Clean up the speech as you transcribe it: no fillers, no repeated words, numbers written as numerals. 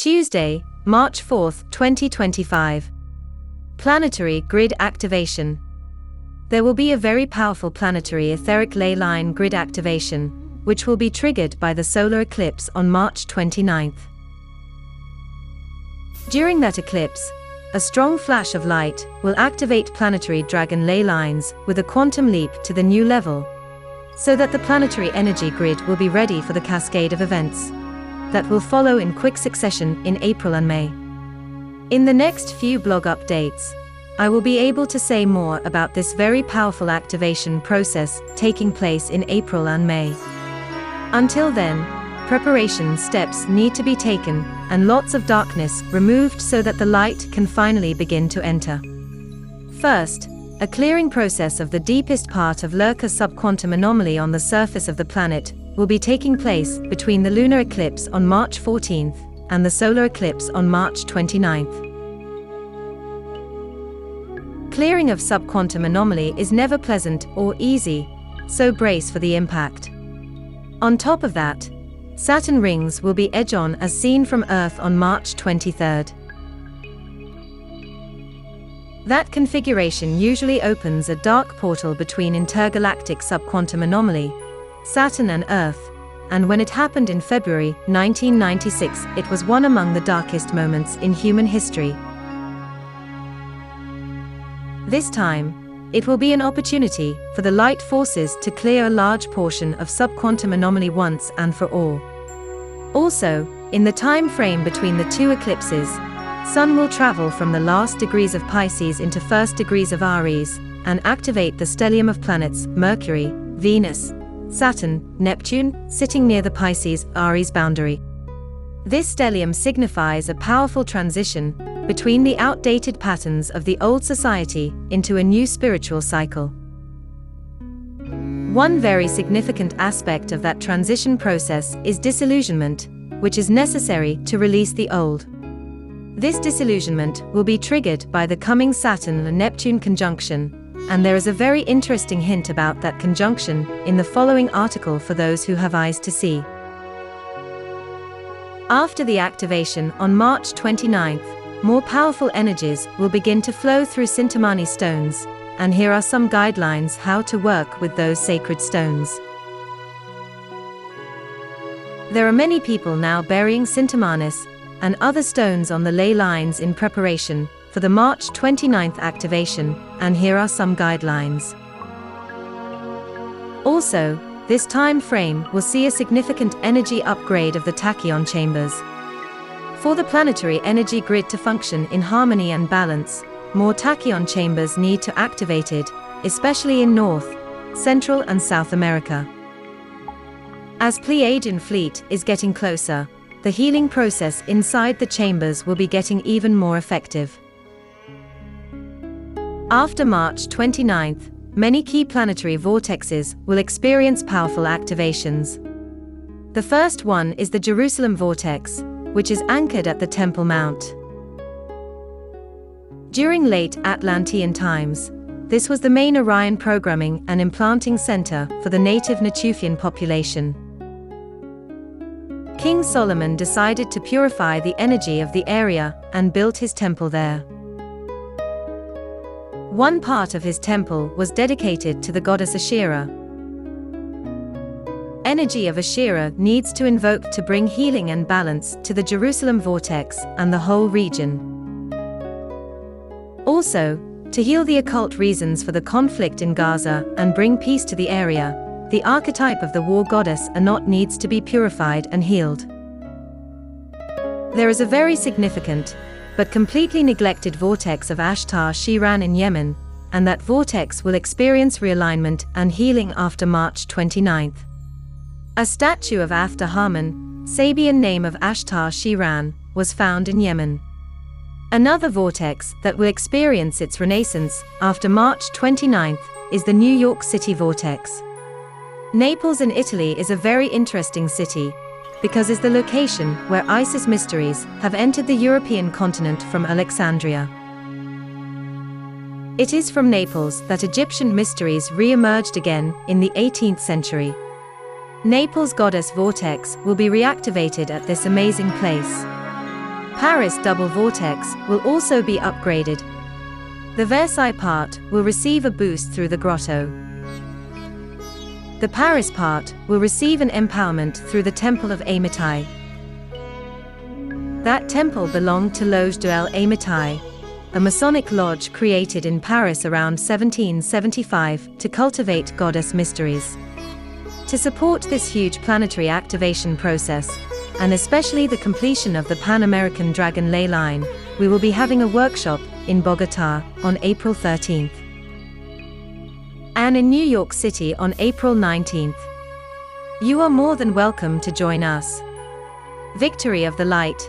Tuesday, March 4, 2025. Planetary grid activation. There will be a very powerful planetary etheric ley line grid activation, which will be triggered by the solar eclipse on March 29. During that eclipse, a strong flash of light will activate planetary dragon ley lines with a quantum leap to the new level, so that the planetary energy grid will be ready for the cascade of events that will follow in quick succession in April and May. In the next few blog updates, I will be able to say more about this very powerful activation process taking place in April and May. Until then, preparation steps need to be taken and lots of darkness removed so that the light can finally begin to enter. First, a clearing process of the deepest part of Lurker subquantum anomaly on the surface of the planet will be taking place between the lunar eclipse on March 14th and the solar eclipse on March 29th. Clearing of subquantum anomaly is never pleasant or easy, so brace for the impact. On top of that, Saturn rings will be edge-on as seen from Earth on March 23rd. That configuration usually opens a dark portal between intergalactic subquantum anomaly, Saturn and Earth, and when it happened in February 1996, it was one among the darkest moments in human history. This time, it will be an opportunity for the light forces to clear a large portion of subquantum anomaly once and for all. Also, in the time frame between the two eclipses, Sun will travel from the last degrees of Pisces into first degrees of Aries, and activate the stellium of planets Mercury, Venus, Saturn, Neptune, sitting near the Pisces-Aries boundary. This stellium signifies a powerful transition between the outdated patterns of the old society into a new spiritual cycle. One very significant aspect of that transition process is disillusionment, which is necessary to release the old. This disillusionment will be triggered by the coming Saturn and Neptune conjunction, and there is a very interesting hint about that conjunction in the following article for those who have eyes to see. After the activation on March 29th, more powerful energies will begin to flow through Sintamani stones, and here are some guidelines how to work with those sacred stones. There are many people now burying Sintamanis and other stones on the ley lines in preparation for the March 29th activation, and here are some guidelines. Also, this time frame will see a significant energy upgrade of the tachyon chambers. For the planetary energy grid to function in harmony and balance, more tachyon chambers need to be activated, especially in North, Central and South America. As Pleiadian fleet is getting closer, the healing process inside the chambers will be getting even more effective. After March 29th, many key planetary vortexes will experience powerful activations. The first one is the Jerusalem vortex, which is anchored at the Temple Mount. During late Atlantean times, this was the main Orion programming and implanting center for the native Natufian population. King Solomon decided to purify the energy of the area and built his temple there. One part of his temple was dedicated to the goddess Asherah. Energy of Asherah needs to invoke to bring healing and balance to the Jerusalem vortex and the whole region. Also, to heal the occult reasons for the conflict in Gaza and bring peace to the area, the archetype of the war goddess Anat needs to be purified and healed. There is a very significant, but completely neglected vortex of Ashtar Shiran in Yemen, and that vortex will experience realignment and healing after March 29th. A statue of After Haman, Sabian name of Ashtar Shiran, was found in Yemen. Another vortex that will experience its renaissance after March 29th is the New York City vortex. Naples in Italy is a very interesting city, because it's the location where ISIS mysteries have entered the European continent from Alexandria. It is from Naples that Egyptian mysteries re-emerged again in the 18th century. Naples' goddess vortex will be reactivated at this amazing place. Paris double vortex will also be upgraded. The Versailles part will receive a boost through the grotto. The Paris part will receive an empowerment through the Temple of Amiti. That temple belonged to Loge de l'Amiti, a Masonic lodge created in Paris around 1775 to cultivate goddess mysteries. To support this huge planetary activation process, and especially the completion of the Pan-American Dragon Ley Line, we will be having a workshop in Bogotá on April 13th. And in New York City on April 19th. You are more than welcome to join us. Victory of the Light.